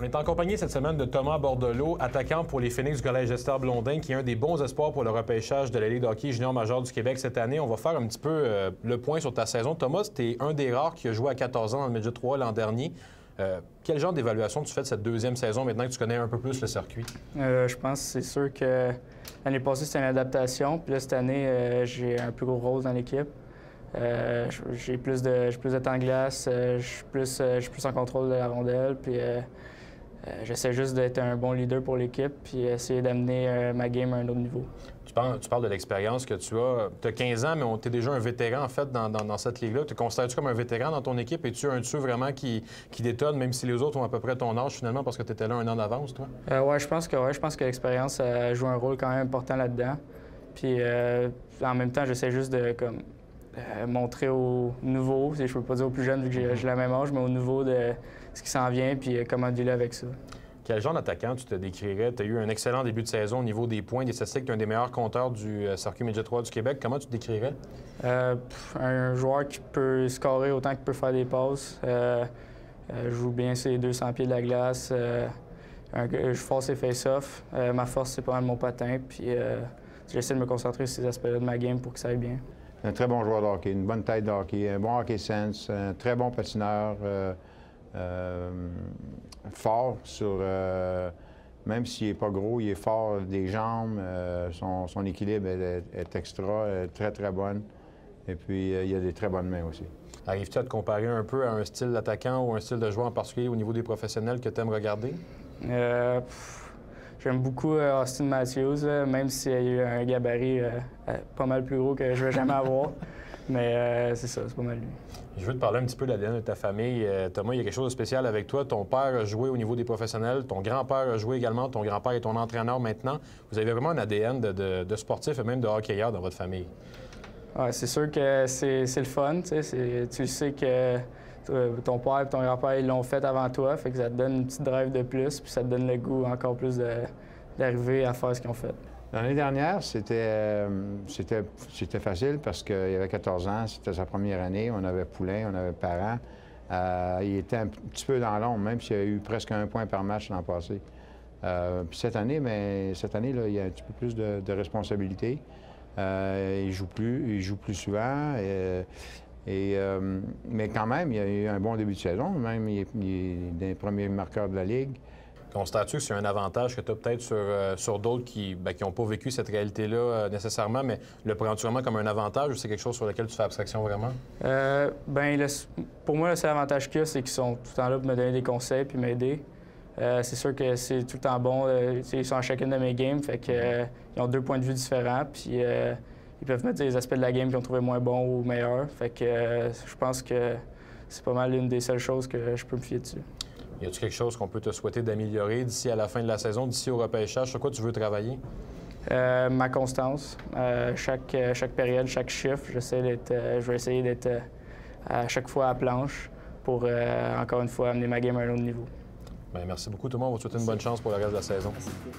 On est en compagnie cette semaine de Thomas Bordelot, attaquant pour les Phoenix du Collège Esther Blondin, qui est un des bons espoirs pour le repêchage de la Ligue de hockey junior majeur du Québec cette année. On va faire un petit peu le point sur ta saison. Thomas, tu es un des rares qui a joué à 14 ans dans le Midget 3 l'an dernier. Quel genre d'évaluation tu fais de cette deuxième saison maintenant que tu connais un peu plus le circuit? Je pense que c'est sûr que l'année passée, c'était une adaptation. Puis là, cette année, j'ai un plus gros rôle dans l'équipe. J'ai plus de temps de glace, je suis plus en contrôle de la rondelle. Puis j'essaie juste d'être un bon leader pour l'équipe puis essayer d'amener ma game à un autre niveau. Tu parles de l'expérience que tu as. Tu as 15 ans, mais tu es déjà un vétéran, en fait, dans cette ligue-là. Te considères-tu comme un vétéran dans ton équipe? Es-tu un dessus vraiment qui détonne, même si les autres ont à peu près ton âge, finalement, parce que tu étais là un an d'avance, toi? Oui, je pense que l'expérience joue un rôle quand même important là-dedans. Puis en même temps, j'essaie juste de montrer aux nouveaux, je ne peux pas dire aux plus jeunes vu que j'ai la même âge, mais aux nouveaux de ce qui s'en vient puis comment dealer avec ça. Quel genre d'attaquant tu te décrirais? Tu as eu un excellent début de saison au niveau des points, des statistiques. Tu es un des meilleurs compteurs du circuit Midget 3 du Québec. Comment tu te décrirais? Un joueur qui peut scorer autant qu'il peut faire des passes. Joue bien ses 200 pieds de la glace. Je force ses face-off. Ma force, c'est pas mal mon patin. Puis j'essaie de me concentrer sur ces aspects-là de ma game pour que ça aille bien. Un très bon joueur de hockey, une bonne tête de hockey, un bon hockey sense, un très bon patineur. Fort sur... même s'il n'est pas gros, il est fort des jambes. Son équilibre est extra, très, très bonne. Et puis, il a des très bonnes mains aussi. Arrives-tu à te comparer un peu à un style d'attaquant ou un style de joueur en particulier au niveau des professionnels que tu aimes regarder? J'aime beaucoup Austin Matthews, même s'il a eu un gabarit pas mal plus gros que je ne vais jamais avoir. Mais c'est ça, c'est pas mal lui. Je veux te parler un petit peu de l'ADN de ta famille. Thomas, il y a quelque chose de spécial avec toi. Ton père a joué au niveau des professionnels, ton grand-père a joué également, ton grand-père est ton entraîneur maintenant. Vous avez vraiment un ADN de sportif et même de hockeyeur dans votre famille. Ouais, c'est sûr que c'est le fun. Tu sais que ton père et ton grand-père ils l'ont fait avant toi, fait que ça te donne une petite drive de plus, puis ça te donne le goût encore plus d'arriver à faire ce qu'ils ont fait. L'année dernière, c'était facile parce qu'il avait 14 ans, c'était sa première année. On avait Poulain, on avait Parent. Il était un petit peu dans l'ombre, même s'il y a eu presque 1 point par match l'an passé. Puis cette année, là, il y a un petit peu plus de responsabilité. Il joue plus souvent. Mais quand même, il a eu un bon début de saison. Même, il est des premiers marqueurs de la Ligue. Constates-tu que c'est un avantage que tu as peut-être sur d'autres qui n'ont pas vécu cette réalité-là nécessairement, mais le prends-tu vraiment comme un avantage ou c'est quelque chose sur lequel tu fais abstraction vraiment? Pour moi, le seul avantage qu'il y a, c'est qu'ils sont tout le temps là pour me donner des conseils puis m'aider. C'est sûr que c'est tout le temps bon. Ils sont à chacune de mes games, fait que, ils ont 2 points de vue différents, puis ils peuvent me dire les aspects de la game qu'ils ont trouvé moins bons ou meilleurs. Fait que je pense que c'est pas mal une des seules choses que je peux me fier dessus. Y a-t-il quelque chose qu'on peut te souhaiter d'améliorer d'ici à la fin de la saison, d'ici au repêchage? Sur quoi tu veux travailler? Ma constance. Chaque période, chaque chiffre, je vais essayer d'être à chaque fois à planche pour, encore une fois, amener ma game à un autre niveau. Bien, merci beaucoup, Thomas. On va te souhaiter une bonne chance pour le reste de la saison. Merci beaucoup.